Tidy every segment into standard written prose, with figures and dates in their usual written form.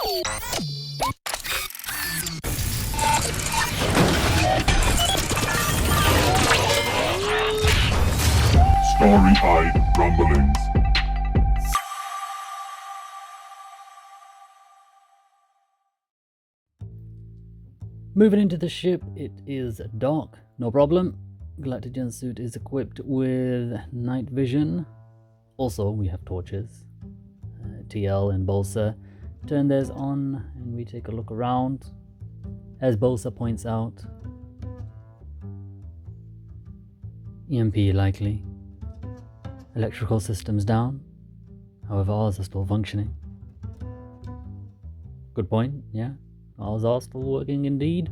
Starry-eyed rumblings. Moving into the ship, it is dark, no problem. Galactic Jumpsuit is equipped with night vision. Also, we have torches. TL and Bolsa turn theirs on and we take a look around. As Bolsa points out, EMP likely. Electrical systems down. However, ours are still functioning. Good point, yeah. Ours are still working indeed.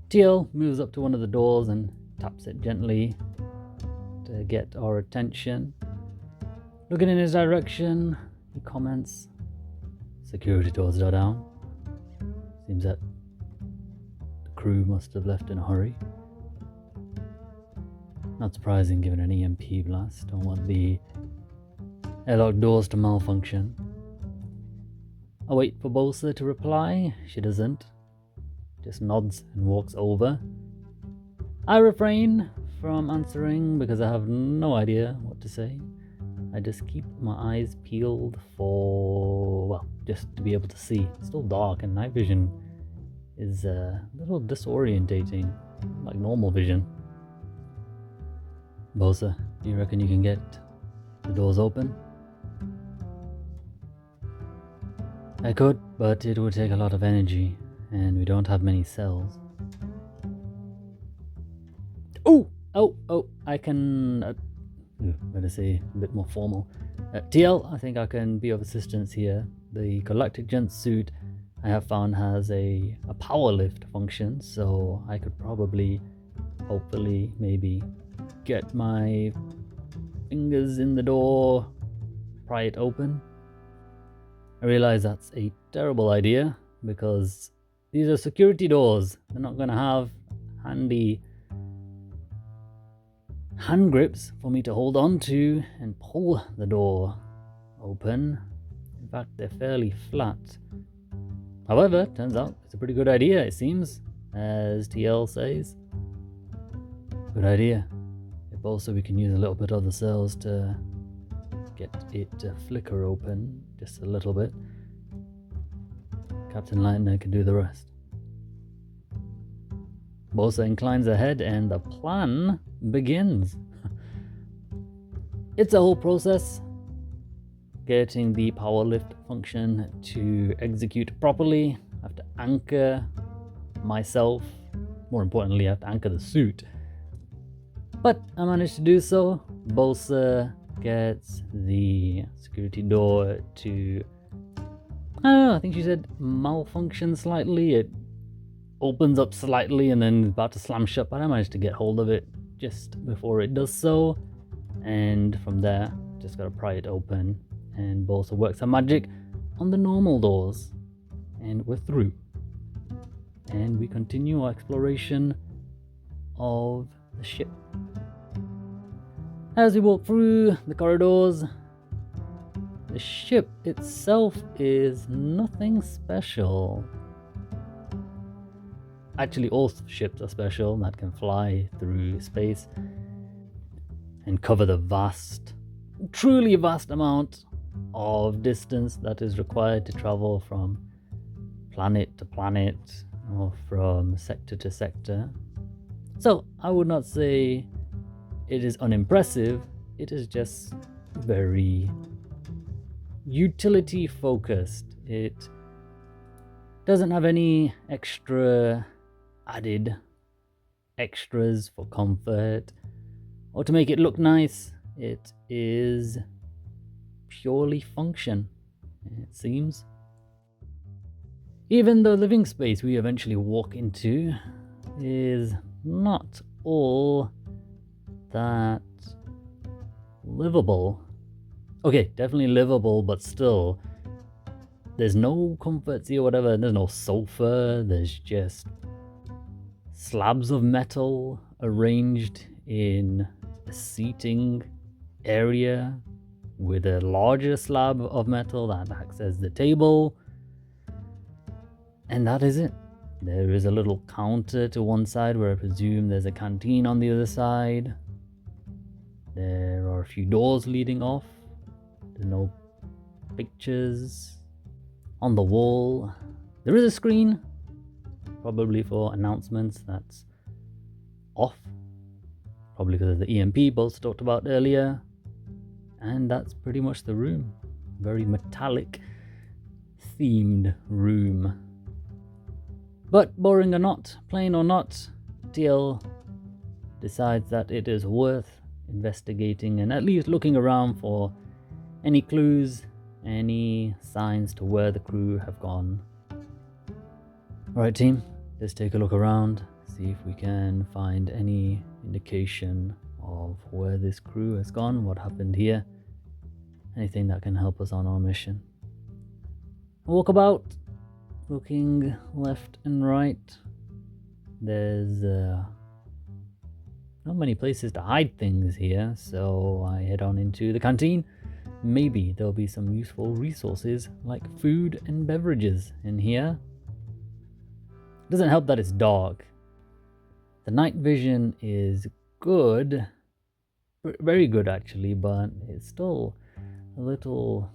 TL moves up to one of the doors and taps it gently to get our attention. Looking in his direction, he comments, "Security doors are down. Seems that the crew must have left in a hurry." Not surprising given an EMP blast. Don't want the airlock doors to malfunction. I wait for Bolsa to reply. She doesn't. Just nods and walks over. I refrain from answering because I have no idea what to say. I just keep my eyes peeled for, well, just to be able to see. It's still dark and night vision is a little disorientating, like normal vision. Bolsa, do you reckon you can get the doors open? I could, but it would take a lot of energy, and we don't have many cells. Oh, I can... better say a bit more formal. TL, I think I can be of assistance here. The Galactic Jumpsuit I have found has a power lift function, so I could probably, hopefully, maybe get my fingers in the door, pry it open. I realize that's a terrible idea because these are security doors. They're not going to have handy hand grips for me to hold on to and pull the door open. In fact, they're fairly flat. However, turns out it's a pretty good idea, it seems, as TL says. Good idea. If also we can use a little bit of the cells to get it to flicker open just a little bit. Captain Lightner can do the rest. Bolsa inclines her head and the plan begins. It's a whole process. Getting the power lift function to execute properly. I have to anchor myself. More importantly, I have to anchor the suit. But I managed to do so. Bolsa gets the security door to, I don't know, I think she said malfunction slightly. It opens up slightly and then is about to slam shut, but I managed to get hold of it just before it does so. And from there, just gotta pry it open. And Bolsa works her magic on the normal doors. And we're through. And we continue our exploration of the ship. As we walk through the corridors, the ship itself is nothing special. Actually, all ships are special that can fly through space and cover the vast, truly vast amount of distance that is required to travel from planet to planet or from sector to sector. So I would not say it is unimpressive, it is just very utility focused. It doesn't have any extra added extras for comfort or to make it look nice. It is purely function, it seems. Even the living space we eventually walk into is not all that livable. Okay, definitely livable, but still, there's no comforts here, whatever. There's no sofa, there's just slabs of metal arranged in a seating area. with a larger slab of metal that acts as the table. And that is it. There is a little counter to one side where I presume there's a canteen on the other side. There are a few doors leading off. There's no pictures on the wall. There is a screen, probably for announcements, that's off. Probably because of the EMP bolts talked about earlier. And that's pretty much the room. Very metallic themed room. But boring or not, plain or not, TL decides that it is worth investigating and at least looking around for any clues, any signs to where the crew have gone. Alright team, let's take a look around, see if we can find any indication of where this crew has gone, what happened here, anything that can help us on our mission. Walk about, looking left and right. There's not many places to hide things here, so I head on into the canteen. Maybe there'll be some useful resources like food and beverages in here. Doesn't help that it's dark. The night vision is good, very good actually, but it's still a little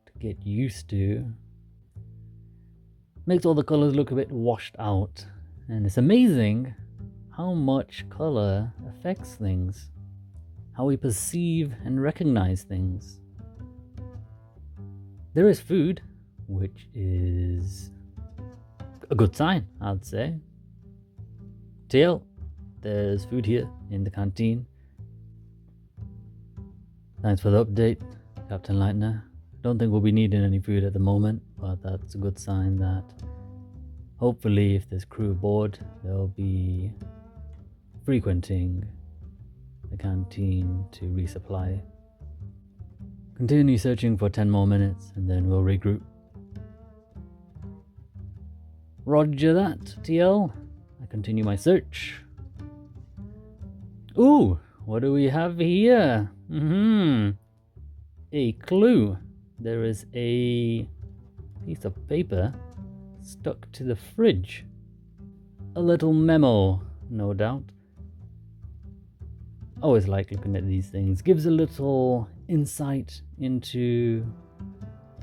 to get used to. Makes all the colors look a bit washed out, and it's amazing how much color affects things, how we perceive and recognize things. There is food, which is a good sign, I'd say. TL, there's food here in the canteen. Thanks for the update, Captain Leitner. Don't think we'll be needing any food at the moment, but that's a good sign that hopefully if there's crew aboard, they'll be frequenting the canteen to resupply. Continue searching for 10 more minutes and then we'll regroup. Roger that, TL. I continue my search. Ooh, what do we have here? A clue. There is a piece of paper stuck to the fridge. A little memo, no doubt. Always like looking at these things. Gives a little insight into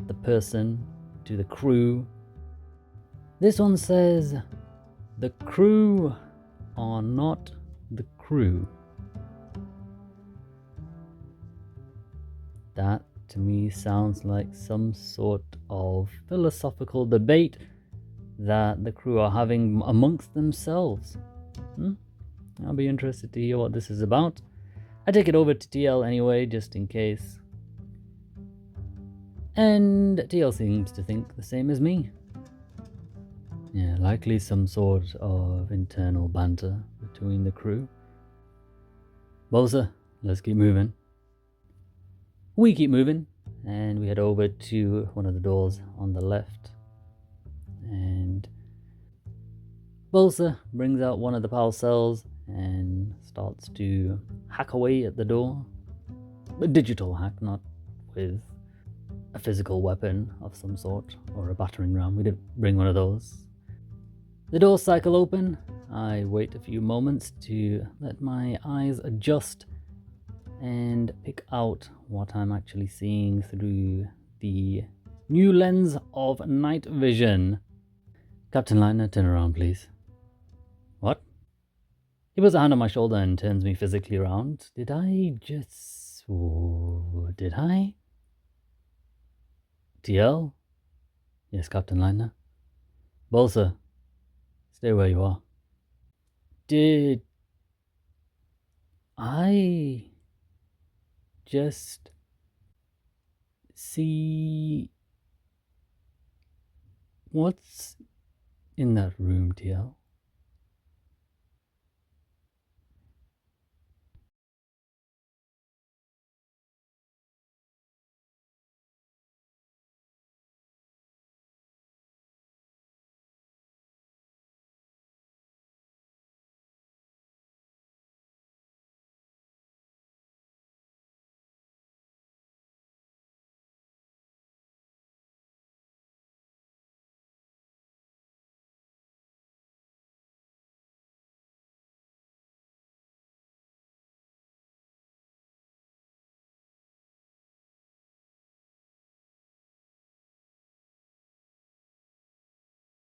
the person, to the crew. This one says, the crew are not the crew. That to me sounds like some sort of philosophical debate that the crew are having amongst themselves. I'll be interested to hear what this is about. I take it over to TL anyway, just in case. And TL seems to think the same as me. Yeah, likely some sort of internal banter between the crew. Well, sir, let's keep moving. We keep moving, and we head over to one of the doors on the left. And Bolsa brings out one of the power cells and starts to hack away at the door. A digital hack, not with a physical weapon of some sort or a battering ram. We didn't bring one of those. The doors cycle open. I wait a few moments to let my eyes adjust and pick out what I'm actually seeing through the new lens of night vision. Captain Leitner, turn around, please. What? He puts a hand on my shoulder and turns me physically around. Did I? TL? Yes, Captain Leitner. Bolsa, stay where you are. Did I just see what's in that room, TL?